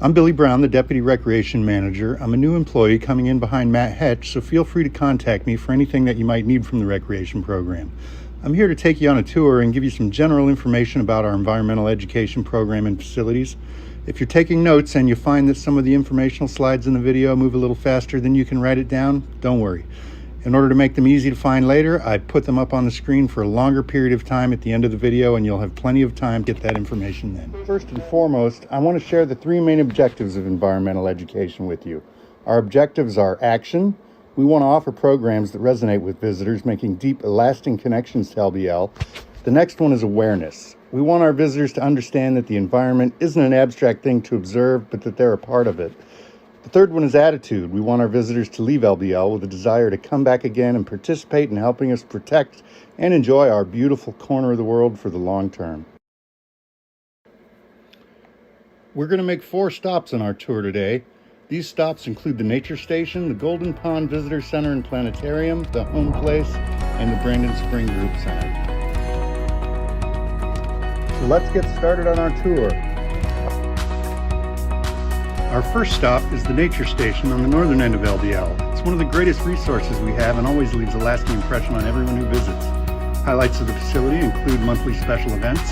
I'm Billy Brown, the Deputy Recreation Manager. I'm a new employee coming in behind Matt Hetch, so feel free to contact me for anything that you might need from the recreation program. I'm here to take you on a tour and give you some general information about our environmental education program and facilities. If you're taking notes and you find that some of the informational slides in the video move a little faster than you can write it down, don't worry. In order to make them easy to find later, I put them up on the screen for a longer period of time at the end of the video, and you'll have plenty of time to get that information then. First and foremost, I want to share the three main objectives of environmental education with you. Our objectives are action. We want to offer programs that resonate with visitors, making deep, lasting connections to LBL. The next one is awareness. We want our visitors to understand that the environment isn't an abstract thing to observe, but that they're a part of it. The third one is attitude. We want our visitors to leave LBL with a desire to come back again and participate in helping us protect and enjoy our beautiful corner of the world for the long term. We're going to make 4 stops on our tour today. These stops include the Nature Station, the Golden Pond Visitor Center and Planetarium, the Home Place, and the Brandon Spring Group Center. So let's get started on our tour. Our first stop is the Nature Station on the northern end of LBL. It's one of the greatest resources we have and always leaves a lasting impression on everyone who visits. Highlights of the facility include monthly special events,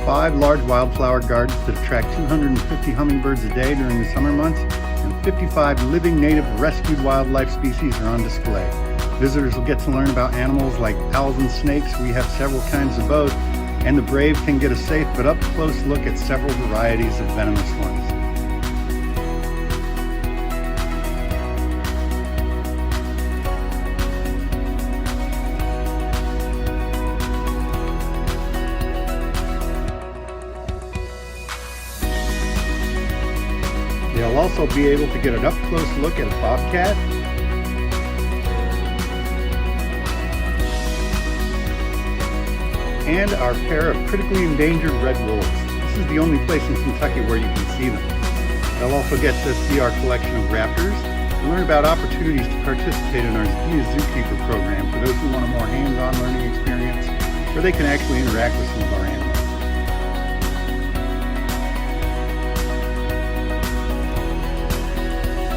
5 large wildflower gardens that attract 250 hummingbirds a day during the summer months, and 55 living native rescued wildlife species are on display. Visitors will get to learn about animals like owls and snakes. We have several kinds of both, and the brave can get a safe but up-close look at several varieties of venomous ones. They'll also be able to get an up-close look at a bobcat, and our pair of critically endangered red wolves. This is the only place in Kentucky where you can see them. They'll also get to see our collection of raptors and learn about opportunities to participate in our Zia Zookeeper program for those who want a more hands-on learning experience where they can actually interact with some of our animals.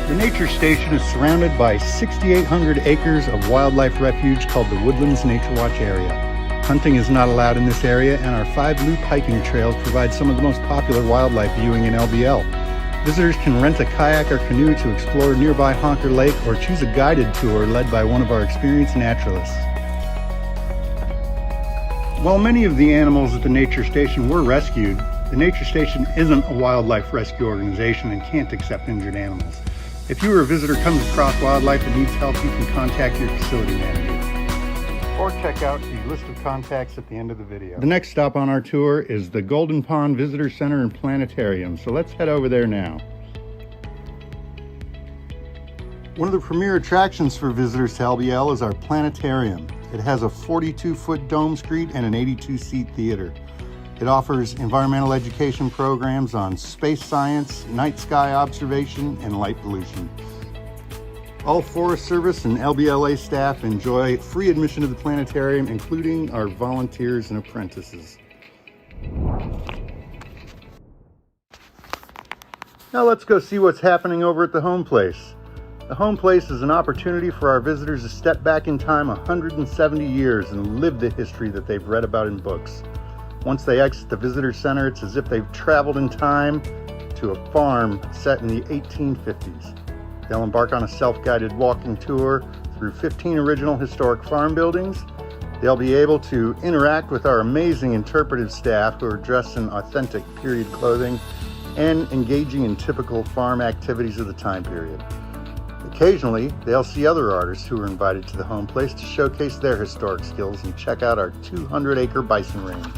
The Nature Station is surrounded by 6,800 acres of wildlife refuge called the Woodlands Nature Watch Area. Hunting is not allowed in this area, and our 5 loop hiking trails provide some of the most popular wildlife viewing in LBL. Visitors can rent a kayak or canoe to explore nearby Honker Lake or choose a guided tour led by one of our experienced naturalists. While many of the animals at the Nature Station were rescued, the Nature Station isn't a wildlife rescue organization and can't accept injured animals. If you or a visitor comes across wildlife that needs help, you can contact your facility manager or check out the list of contacts at the end of the video. The next stop on our tour is the Golden Pond Visitor Center and Planetarium, so let's head over there now. One of the premier attractions for visitors to LBL is our planetarium. It has a 42-foot dome screen and an 82-seat theater. It offers environmental education programs on space science, night sky observation, and light pollution. All Forest Service and LBLA staff enjoy free admission to the planetarium, including our volunteers and apprentices. Now let's go see what's happening over at the Home Place. The Home Place is an opportunity for our visitors to step back in time 170 years and live the history that they've read about in books. Once they exit the visitor center, it's as if they've traveled in time to a farm set in the 1850s. They'll embark on a self-guided walking tour through 15 original historic farm buildings. They'll be able to interact with our amazing interpretive staff who are dressed in authentic period clothing and engaging in typical farm activities of the time period. Occasionally, they'll see other artists who are invited to the Home Place to showcase their historic skills and check out our 200-acre bison range.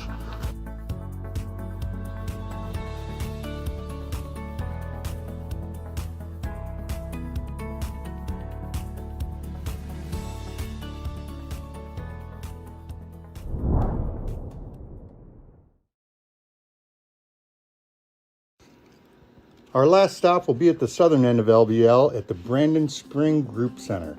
Our last stop will be at the southern end of LBL at the Brandon Spring Group Center.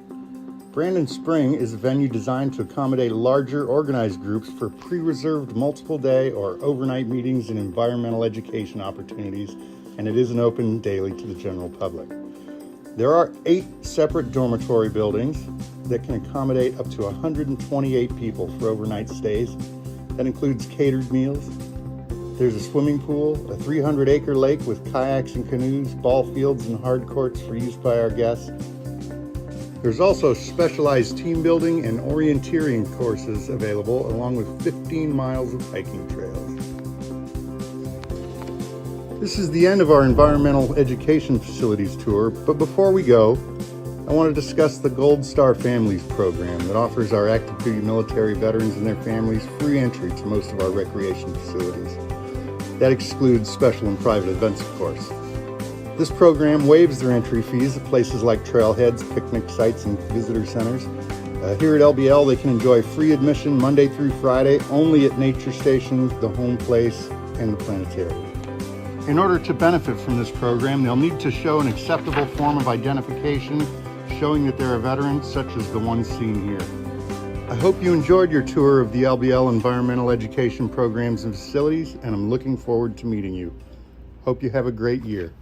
Brandon Spring is a venue designed to accommodate larger organized groups for pre-reserved multiple day or overnight meetings and environmental education opportunities and it isn't open daily to the general public. There are 8 separate dormitory buildings that can accommodate up to 128 people for overnight stays. That includes catered meals. There's a swimming pool, a 300-acre lake with kayaks and canoes, ball fields and hard courts for use by our guests. There's also specialized team building and orienteering courses available, along with 15 miles of hiking trails. This is the end of our environmental education facilities tour, but before we go, I want to discuss the Gold Star Families program that offers our active duty military veterans and their families free entry to most of our recreation facilities. That excludes special and private events, of course. This program waives their entry fees at places like trailheads, picnic sites, and visitor centers. Here at LBL, they can enjoy free admission Monday through Friday only at nature stations, the home place, and the planetarium. In order to benefit from this program, they'll need to show an acceptable form of identification showing that they're a veteran, such as the one seen here. I hope you enjoyed your tour of the LBL environmental education programs and facilities, and I'm looking forward to meeting you. Hope you have a great year.